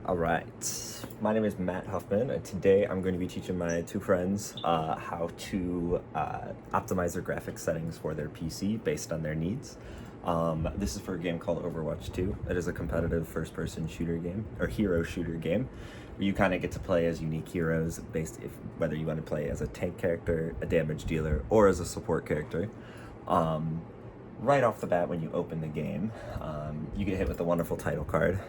All right, my name is Matt Huffman, and today I'm going to be teaching my two friends how to optimize their graphics settings for their PC based on their needs. This is for a game called Overwatch 2. It is a competitive first-person shooter game, or hero shooter game, where you kind of get to play as unique heroes based whether you want to play as a tank character, a damage dealer, or as a support character. Right off the bat, when you open the game, you get hit with the wonderful title card,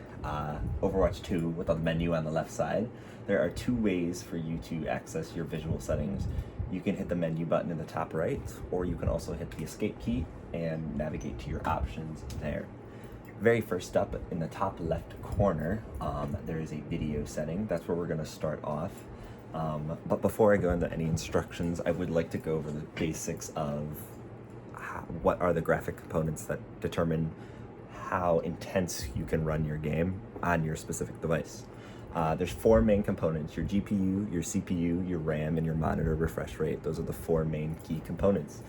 Overwatch 2, with a menu on the left side. There are two ways for you to access your visual settings. You can hit the menu button in the top right, or you can also hit the escape key and navigate to your options there. Very first up, in the top left corner, there is a video setting. That's where we're going to start off. But before I go into any instructions, I would like to go over the basics of what are the graphic components that determine how intense you can run your game on your specific device. There's four main components: your GPU, your CPU, your RAM, and your monitor refresh rate. Those are the four main key components.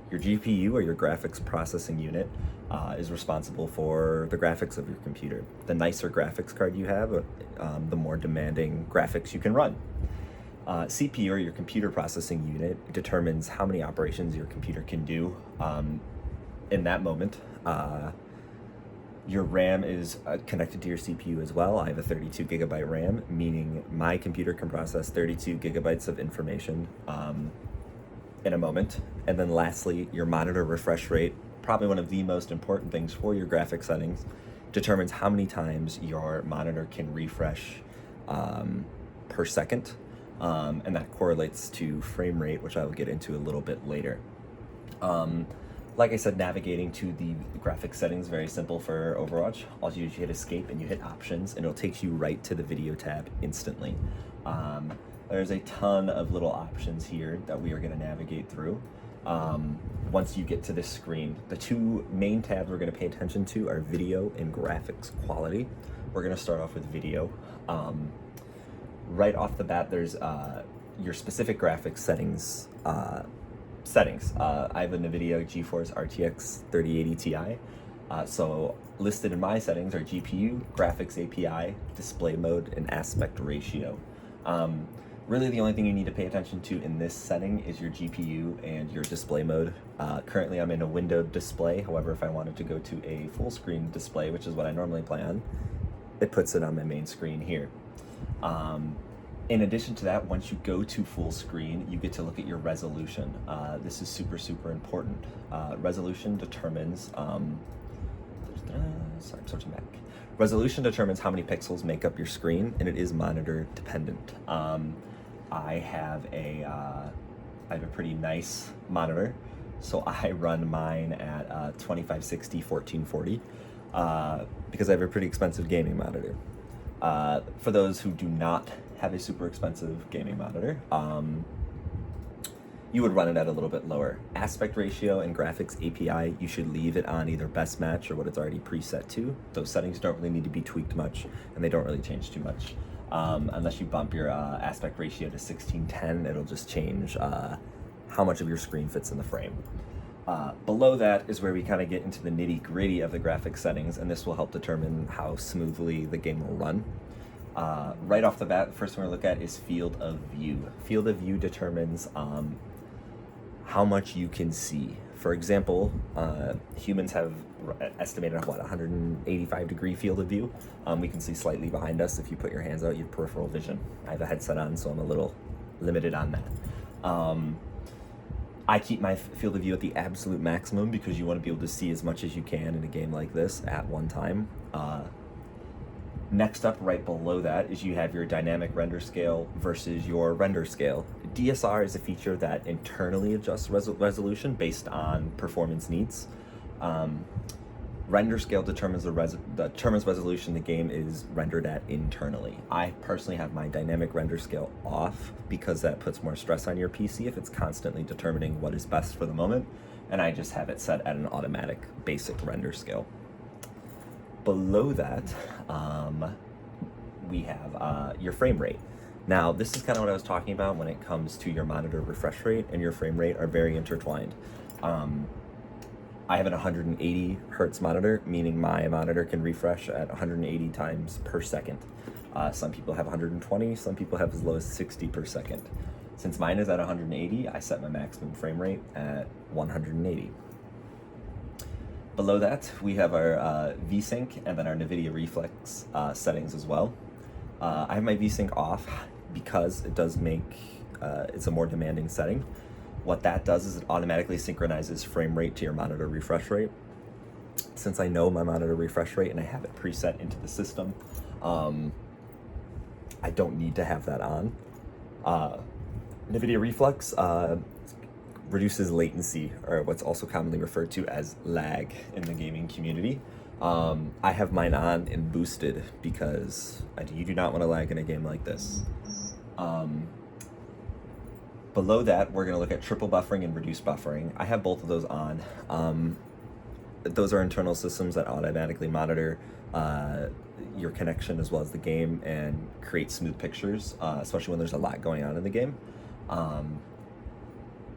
Your GPU, or your graphics processing unit, is responsible for the graphics of your computer. The nicer graphics card you have, the more demanding graphics you can run. CPU, or your computer processing unit, determines how many operations your computer can do in that moment. Your RAM is connected to your CPU as well. I have a 32 gigabyte RAM, meaning my computer can process 32 gigabytes of information in a moment. And then lastly, your monitor refresh rate, probably one of the most important things for your graphic settings, determines how many times your monitor can refresh per second. And that correlates to frame rate, which I will get into a little bit later. Like I said, navigating to the graphic settings, very simple for Overwatch. All you do is you hit escape and you hit options, and it'll take you right to the video tab instantly. There's a ton of little options here that we are going to navigate through. Once you get to this screen, the two main tabs we're going to pay attention to are video and graphics quality. We're going to start off with video. Right off the bat, there's your specific graphics settings. I have a NVIDIA GeForce RTX 3080 Ti. So listed in my settings are GPU, graphics API, display mode, and aspect ratio. Really the only thing you need to pay attention to in this setting is your GPU and your display mode. Currently I'm in a windowed display. However, if I wanted to go to a full screen display, which is what I normally play on, it puts it on my main screen here. In addition to that, once you go to full screen, you get to look at your resolution. This is super important. Resolution determines, switching back. Resolution determines how many pixels make up your screen, and it is monitor dependent. I have a pretty nice monitor, so I run mine at 2560 1440 because I have a pretty expensive gaming monitor. For those who do not have a super expensive gaming monitor, you would run it at a little bit lower. Aspect ratio and graphics API, you should leave it on either best match or what it's already preset to. Those settings don't really need to be tweaked much, and they don't really change too much. Unless you bump your aspect ratio to 1610, it'll just change how much of your screen fits in the frame. Below that is where we kind of get into the nitty-gritty of the graphics settings, and this will help determine how smoothly the game will run. Right off the bat, the first one we look at is field of view. Field of view determines how much you can see. For example, humans have estimated 185 degree field of view. We can see slightly behind us. If you put your hands out, you have peripheral vision. I have a headset on, so I'm a little limited on that. I keep my field of view at the absolute maximum because you want to be able to see as much as you can in a game like this at one time. Next up, right below that, is you have your dynamic render scale versus your render scale. DSR is a feature that internally adjusts resolution based on performance needs. Render scale determines resolution the game is rendered at internally. I personally have my dynamic render scale off because that puts more stress on your PC if it's constantly determining what is best for the moment, and I just have it set at an automatic basic render scale. Below that, we have your frame rate. Now, this is kind of what I was talking about when it comes to your monitor refresh rate and your frame rate are very intertwined. I have an 180 hertz monitor, meaning my monitor can refresh at 180 times per second. Some people have 120, some people have as low as 60 per second. Since mine is at 180, I set my maximum frame rate at 180. Below that, we have our VSync and then our NVIDIA Reflex settings as well. I have my VSync off because it does make it's a more demanding setting. What that does is it automatically synchronizes frame rate to your monitor refresh rate. Since I know my monitor refresh rate and I have it preset into the system, I don't need to have that on. NVIDIA Reflex reduces latency, or what's also commonly referred to as lag in the gaming community. I have mine on and boosted because you do not want to lag in a game like this. Below that, we're going to look at triple buffering and reduced buffering. I have both of those on. Those are internal systems that automatically monitor your connection as well as the game and create smooth pictures, especially when there's a lot going on in the game.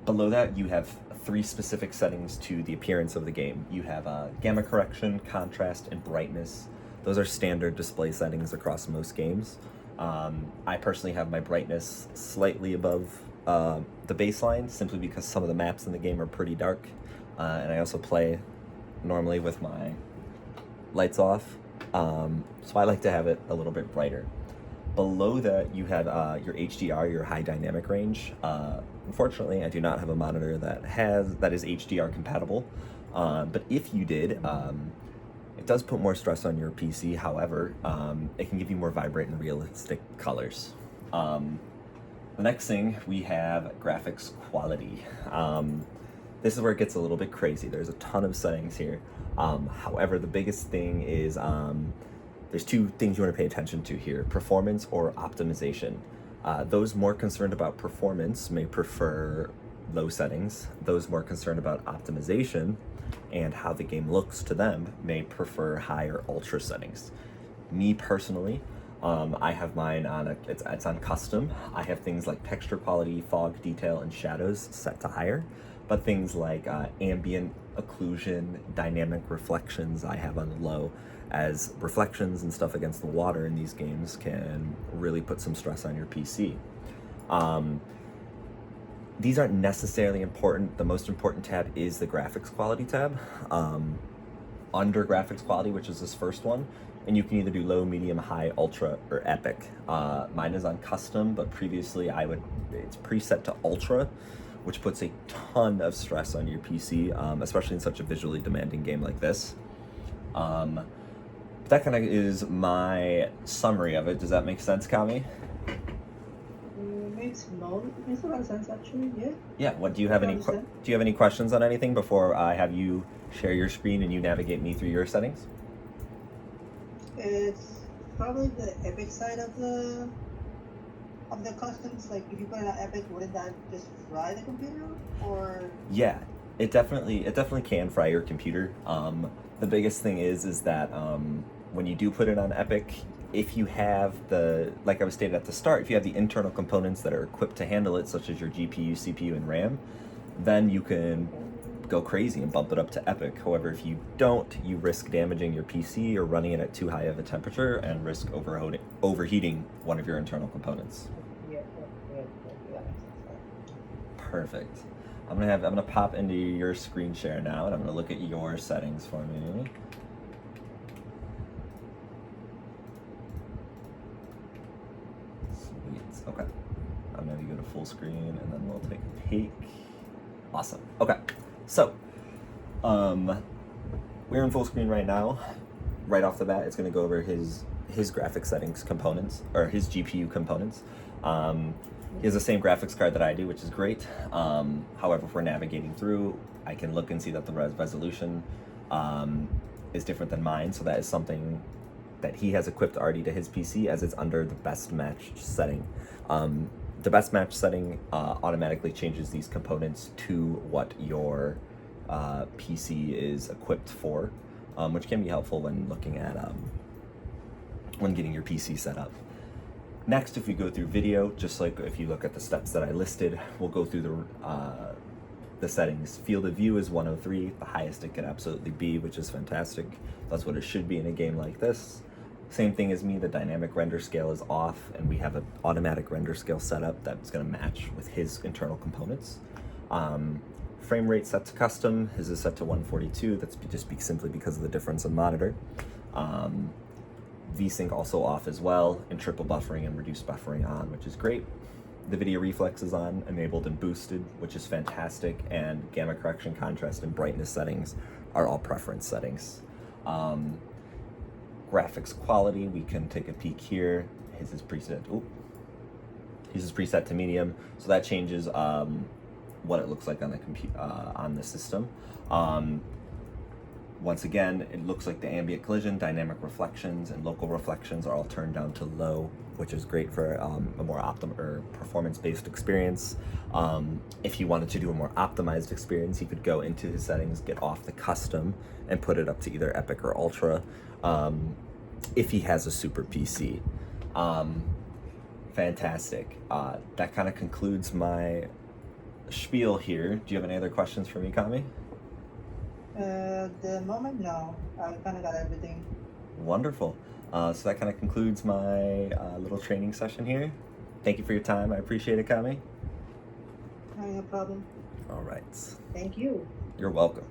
Below that, you have 3 specific settings to the appearance of the game. You have gamma correction, contrast, and brightness. Those are standard display settings across most games. I personally have my brightness slightly above the baseline, simply because some of the maps in the game are pretty dark, and I also play normally with my lights off, so I like to have it a little bit brighter. Below that, you have your HDR, your high dynamic range. Unfortunately, I do not have a monitor that is HDR compatible, but if you did, it does put more stress on your PC. However, it can give you more vibrant and realistic colors. The next thing, we have graphics quality. This is where it gets a little bit crazy. There's a ton of settings here. However, the biggest thing is there's 2 things you want to pay attention to here: performance or optimization. Those more concerned about performance may prefer low settings. Those more concerned about optimization and how the game looks to them may prefer high or ultra settings. Me personally, I have mine on it's on custom. I have things like texture quality, fog detail, and shadows set to higher, but things like ambient occlusion, dynamic reflections I have on low, as reflections and stuff against the water in these games can really put some stress on your PC. These aren't necessarily important. The most important tab is the graphics quality tab. Under graphics quality, which is this first one, and you can either do low, medium, high, ultra, or epic. Mine is on custom, but previously it's preset to ultra, which puts a ton of stress on your PC, especially in such a visually demanding game like this. That kind of is my summary of it. Does that make sense, Kami? Makes a lot of sense, actually. Yeah. Yeah. What do you have any questions on anything before I have you share your screen and you navigate me through your settings? It's probably the epic side of the customs. Like, if you put it on epic, wouldn't that just fry the computer? Or Yeah, it definitely can fry your computer. The biggest thing is that when you do put it on epic, if you have like I was stated at the start, if you have the internal components that are equipped to handle it, such as your GPU, CPU, and RAM, then you can go crazy and bump it up to epic. However, if you don't, you risk damaging your PC or running it at too high of a temperature and risk overheating one of your internal components. yeah, that makes sense. Perfect. I'm gonna pop into your screen share now, and I'm gonna look at your settings for me. Sweet. Okay. I'm gonna go to full screen, and then we'll take a peek. Awesome. Okay. So, we're in full screen right now. Right off the bat, it's gonna go over his graphics settings components, or his GPU components. He has the same graphics card that I do, which is great. However, if we're navigating through, I can look and see that the resolution is different than mine, so that is something that he has equipped already to his PC, as it's under the best matched setting. The best match setting automatically changes these components to what your PC is equipped for, which can be helpful when looking at when getting your PC set up. Next, if we go through video, just like if you look at the steps that I listed, we'll go through the settings. Field of view is 103, the highest it could absolutely be, which is fantastic. That's what it should be in a game like this. Same thing as me, the dynamic render scale is off, and we have an automatic render scale set up that's going to match with his internal components. Frame rate set to custom, his is set to 142, that's simply because of the difference in monitor. VSync also off as well, and triple buffering and reduced buffering on, which is great. The video reflex is on, enabled and boosted, which is fantastic, and gamma correction, contrast, and brightness settings are all preference settings. Graphics quality, we can take a peek here. His is preset. His is preset to medium, so that changes what it looks like on the on the system. Once again, it looks like the ambient collision, dynamic reflections, and local reflections are all turned down to low, which is great for a more performance-based experience. If you wanted to do a more optimized experience, you could go into his settings, get off the custom, and put it up to either Epic or Ultra, if he has a super PC. Fantastic. That kind of concludes my spiel here. Do you have any other questions for me, Kami? The moment, no. I kind of got everything. Wonderful. So that kind of concludes my little training session here. Thank you for your time. I appreciate it, Kami. No problem. All right. Thank you. You're welcome.